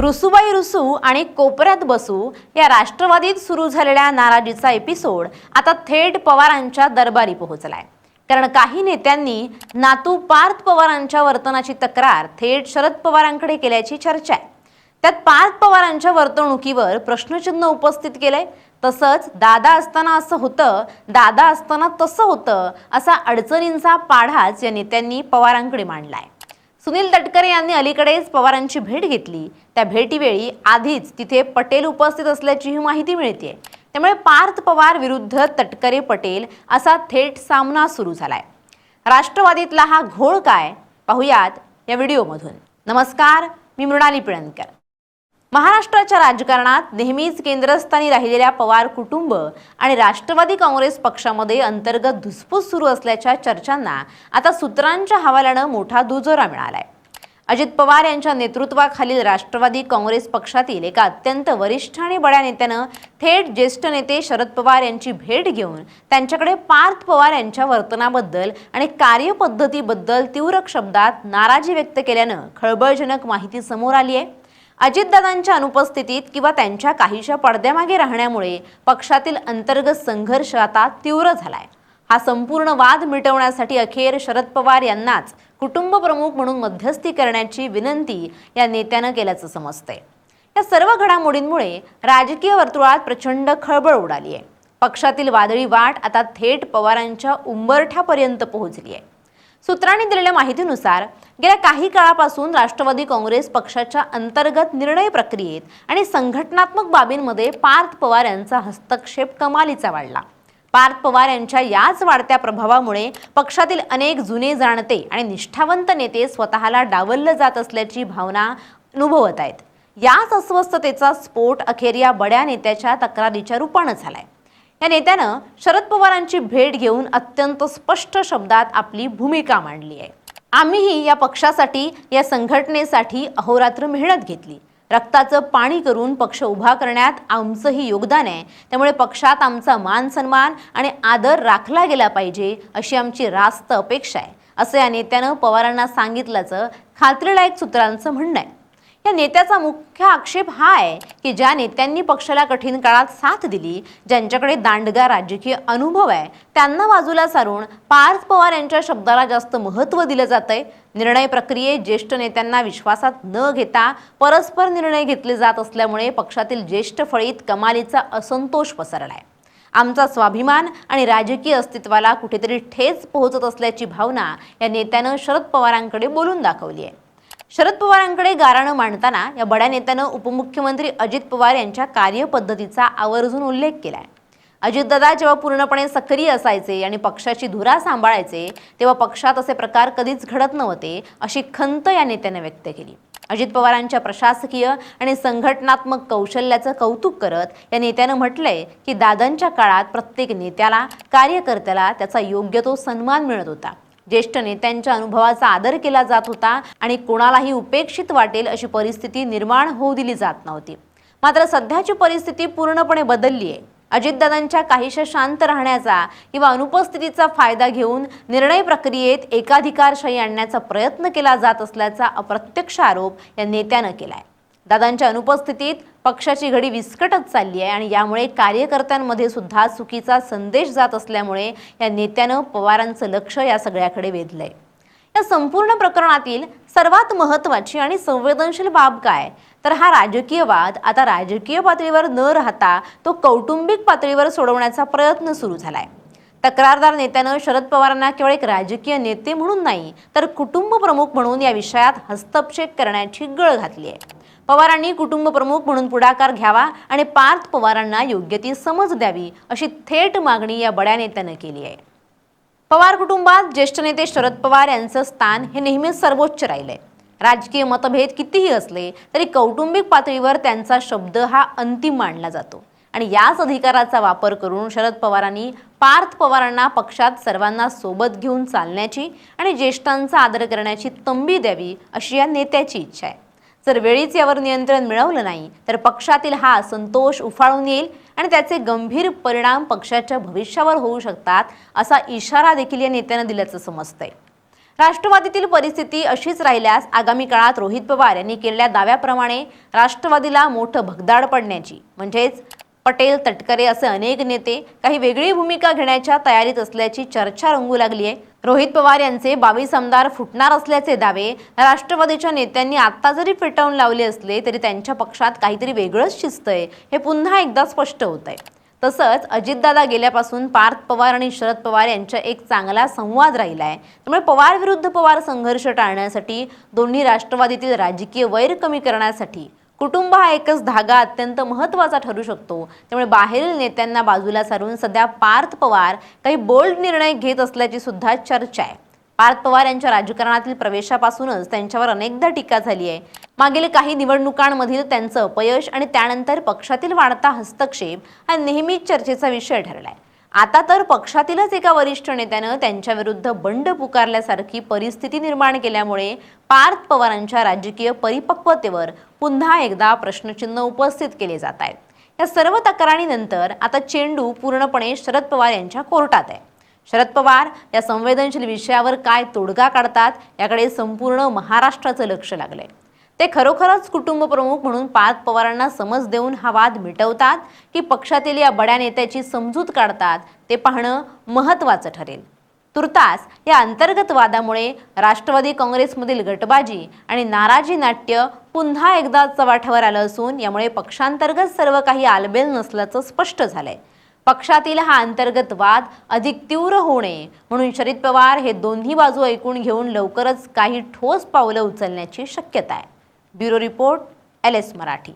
रुसूबाई रुसू आणि कोपऱ्यात बसू या राष्ट्रवादीत सुरू झालेल्या नाराजीचा एपिसोड आता थेट पवारांच्या दरबारी पोहोचलाय। कारण काही नेत्यांनी नातू पार्थ पवारांच्या वर्तनाची तक्रार थेट शरद पवारांकडे केल्याची चर्चा आहे। त्यात पार्थ पवारांच्या वर्तणुकीवर प्रश्नचिन्ह उपस्थित केले। तसंच दादा असताना असं होतं, दादा असताना तसं होतं असा अडचणींचा पाढाच या नेत्यांनी पवारांकडे मांडलाय। सुनील तटकरे यांनी अलीकडेच पवारांची भेट घेतली। त्या भेटीवेळी आधीच तिथे पटेल उपस्थित असल्याची माहिती मिळते। त्यामुळे पार्थ पवार विरुद्ध तटकरे पटेल असा थेट सामना सुरू झालाय। राष्ट्रवादीतला हा घोळ काय पाहूयात या व्हिडिओमधून। नमस्कार, मी मृणाली पिळणकर। महाराष्ट्राच्या राजकारणात नेहमीच केंद्रस्थानी राहिलेल्या पवार कुटुंब आणि राष्ट्रवादी काँग्रेस पक्षामध्ये अंतर्गत धुसफूस सुरू असल्याच्या चर्चांना आता सूत्रांच्या हवाल्याने मोठा दुजोरा मिळालाय। अजित पवार यांच्या नेतृत्वाखालील राष्ट्रवादी काँग्रेस पक्षातील एका अत्यंत वरिष्ठ आणि बड्या नेत्यानं थेट ज्येष्ठ नेते शरद पवार यांची भेट घेऊन त्यांच्याकडे पार्थ पवार यांच्या वर्तनाबद्दल आणि कार्यपद्धतीबद्दल तीव्र शब्दात नाराजी व्यक्त केल्यानं खळबळजनक माहिती समोर आली आहे। अजितदादांच्या अनुपस्थितीत किंवा त्यांच्या काहीशा पडद्यामागे राहण्यामुळे पक्षातील अंतर्गत संघर्ष आता तीव्र झालाय। हा संपूर्ण वाद मिटवण्यासाठी अखेर शरद पवार यांनाच कुटुंब प्रमुख म्हणून मध्यस्थी करण्याची विनंती या नेत्यानं केल्याचं समजतंय। या सर्व घडामोडींमुळे राजकीय वर्तुळात प्रचंड खळबळ उडाली आहे। पक्षातील वादळी वाट आता थेट पवारांच्या उंबरठ्यापर्यंत पोहोचली आहे। सूत्रांनी दिलेल्या माहितीनुसार गेल्या काही काळापासून राष्ट्रवादी काँग्रेस पक्षाच्या अंतर्गत निर्णय प्रक्रियेत आणि संघटनात्मक बाबींमध्ये पार्थ पवार यांचा हस्तक्षेप कमालीचा वाढला। पार्थ पवार यांच्या याच वाढत्या प्रभावामुळे पक्षातील अनेक जुने जाणते आणि निष्ठावंत नेते स्वतःला डावललं जात असल्याची भावना अनुभवत आहेत। याच अस्वस्थतेचा स्फोट अखेर या बड्या नेत्याच्या तक्रारीच्या रूपाने झालाय। या नेत्यानं शरद पवारांची भेट घेऊन अत्यंत स्पष्ट शब्दात आपली भूमिका मांडली आहे। आम्हीही या पक्षासाठी, या संघटनेसाठी अहोरात्र मेहनत घेतली। रक्ताचं पाणी करून पक्ष उभा करण्यात आमचंही योगदान आहे। त्यामुळे पक्षात आमचा मान सन्मान आणि आदर राखला गेला पाहिजे अशी आमची रास्त अपेक्षा आहे, असं या नेत्यानं पवारांना सांगितल्याचं खात्रीलायक सूत्रांचं म्हणणं आहे। या नेत्याचा मुख्य आक्षेप हा आहे की ज्या नेत्यांनी पक्षाला कठीण काळात साथ दिली, ज्यांच्याकडे दांडगा राजकीय अनुभव आहे, त्यांना बाजूला सारून पार्थ पवार यांच्या शब्दाला जास्त महत्त्व दिलं जातंय। निर्णय प्रक्रियेत ज्येष्ठ नेत्यांना विश्वासात न घेता परस्पर निर्णय घेतले जात असल्यामुळे पक्षातील ज्येष्ठ फळीत कमालीचा असंतोष पसरलाय। आमचा स्वाभिमान आणि राजकीय अस्तित्वाला कुठेतरी ठेच पोहोचत असल्याची भावना या नेत्यानं शरद पवारांकडे बोलून दाखवली आहे। शरद पवारांकडे गाऱ्हाणं मांडताना या बड्या नेत्यानं उपमुख्यमंत्री अजित पवार यांच्या कार्यपद्धतीचा आवर्जून उल्लेख केलाय। अजितदादा जेव्हा पूर्णपणे सक्रिय असायचे आणि पक्षाची धुरा सांभाळायचे तेव्हा पक्षात असे प्रकार कधीच घडत नव्हते अशी खंत या नेत्याने व्यक्त केली। अजित पवारांच्या प्रशासकीय आणि संघटनात्मक कौशल्याचं कौतुक करत या नेत्यानं म्हटलंय की दादांच्या काळात प्रत्येक नेत्याला, कार्यकर्त्याला त्याचा योग्य तो सन्मान मिळत होता। ज्येष्ठ नेत्यांच्या अनुभवाचा आदर केला जात होता आणि कोणालाही उपेक्षित वाटेल अशी परिस्थिती निर्माण होऊ दिली जात नव्हती। मात्र सध्याची परिस्थिती पूर्णपणे बदलली आहे। अजितदादांच्या काहीशा शांत राहण्याचा किंवा अनुपस्थितीचा फायदा घेऊन निर्णय प्रक्रियेत एकाधिकारशाही आणण्याचा प्रयत्न केला जात असल्याचा अप्रत्यक्ष आरोप या नेत्यानं केलाय। दादांच्या अनुपस्थितीत पक्षाची घडी विस्कटत चालली आहे आणि यामुळे कार्यकर्त्यांमध्ये सुद्धा चुकीचा संदेश जात असल्यामुळे या नेत्यानं पवारांचं लक्ष या सगळ्याकडे वेधलंय। या संपूर्ण प्रकरणातील सर्वात महत्त्वाची आणि संवेदनशील बाब काय तर हा राजकीय वाद आता राजकीय पातळीवर न राहता तो कौटुंबिक पातळीवर सोडवण्याचा प्रयत्न सुरू झालाय। तक्रारदार नेत्यानं शरद पवारांना केवळ एक राजकीय नेते म्हणून नाही तर कुटुंब प्रमुख म्हणून या विषयात हस्तक्षेप करण्याची गळ घातली आहे। पवारांनी कुटुंब प्रमुख म्हणून पुढाकार घ्यावा आणि पार्थ पवारांना योग्य ती समज द्यावी अशी थेट मागणी या बड्या नेत्यानं केली आहे। पवार कुटुंबात ज्येष्ठ नेते शरद पवार यांचं स्थान हे नेहमीच सर्वोच्च राहिलंय। राजकीय मतभेद कितीही असले तरी कौटुंबिक पातळीवर त्यांचा शब्द हा अंतिम मानला जातो आणि याच अधिकाराचा वापर करून शरद पवारांनी पार्थ पवारांना पक्षात सर्वांना सोबत घेऊन चालण्याची आणि ज्येष्ठांचा आदर करण्याची तंबी द्यावी अशी या नेत्याची इच्छा आहे। जर वेळीच यावर नियंत्रण मिळवलं नाही तर पक्षातील हा असंतोष उफाळून येईल आणि त्याचे गंभीर परिणाम पक्षाच्या भविष्यावर होऊ शकतात असा इशारा देखील या नेत्यानं दिल्याचं समजतंय। राष्ट्रवादीतील परिस्थिती अशीच राहिल्यास आगामी काळात रोहित पवार यांनी केलेल्या दाव्याप्रमाणे राष्ट्रवादीला मोठं भगदाड पडण्याची म्हणजेच पटेल तटकरे असे अनेक नेते काही वेगळी भूमिका घेण्याच्या तयारीत असल्याची चर्चा रंगू लागली आहे। रोहित पवार यांचे 22 आमदार फुटणार असल्याचे दावे राष्ट्रवादीच्या नेत्यांनी आता जरी फेटाळून लावले असले तरी त्यांच्या पक्षात काहीतरी वेगळंच शिजतंय हे पुन्हा एकदा स्पष्ट होतंय। तसंच अजितदादा गेल्यापासून पार्थ पवार आणि शरद पवार यांचा एक चांगला संवाद राहिलाय। त्यामुळे पवार विरुद्ध पवार संघर्ष टाळण्यासाठी दोन्ही राष्ट्रवादीतील राजकीय वैर कमी करण्यासाठी कुटुंब हा एकच धागा अत्यंत महत्त्वाचा ठरू शकतो। त्यामुळे बाहेरील नेत्यांना बाजूला सारून सध्या पार्थ पवार काही बोल्ड निर्णय घेत असल्याची सुद्धा चर्चा आहे। पार्थ पवार यांच्या राजकारणातील प्रवेशापासूनच त्यांच्यावर अनेकदा टीका झाली आहे। मागील काही निवडणुकांमधील त्यांचं अपयश आणि त्यानंतर पक्षातील वाढता हस्तक्षेप हा नेहमीच चर्चेचा विषय ठरलाय। आता तर पक्षातीलच एका वरिष्ठ नेत्यानं त्यांच्या विरुद्ध बंड पुकारल्यासारखी परिस्थिती निर्माण केल्यामुळे पार्थ पवारांच्या राजकीय परिपक्वतेवर पुन्हा एकदा प्रश्नचिन्ह उपस्थित केले जात आहेत। या सर्व तक्रारीनंतर आता चेंडू पूर्णपणे शरद पवार यांच्या कोर्टात आहे। शरद पवार या संवेदनशील विषयावर काय तोडगा काढतात याकडे संपूर्ण महाराष्ट्राचं लक्ष लागलंय। ते खरोखरच कुटुंब प्रमुख म्हणून पार्थ पवारांना समज देऊन हा वाद मिटवतात की पक्षातील या बड्या नेत्याची समजूत काढतात ते पाहणं महत्त्वाचं ठरेल। तुर्तास या अंतर्गत वादामुळे राष्ट्रवादी काँग्रेसमधील गटबाजी आणि नाराजी नाट्य पुन्हा एकदा चव्हाट्यावर आलं असून यामुळे पक्षांतर्गत सर्व काही आलबेल नसल्याचं स्पष्ट झालंय। पक्षातील हा अंतर्गत वाद अधिक तीव्र होऊ नये म्हणून शरद पवार हे दोन्ही बाजू ऐकून घेऊन लवकरच काही ठोस पावलं उचलण्याची शक्यता आहे। Bureau report LS Marathi.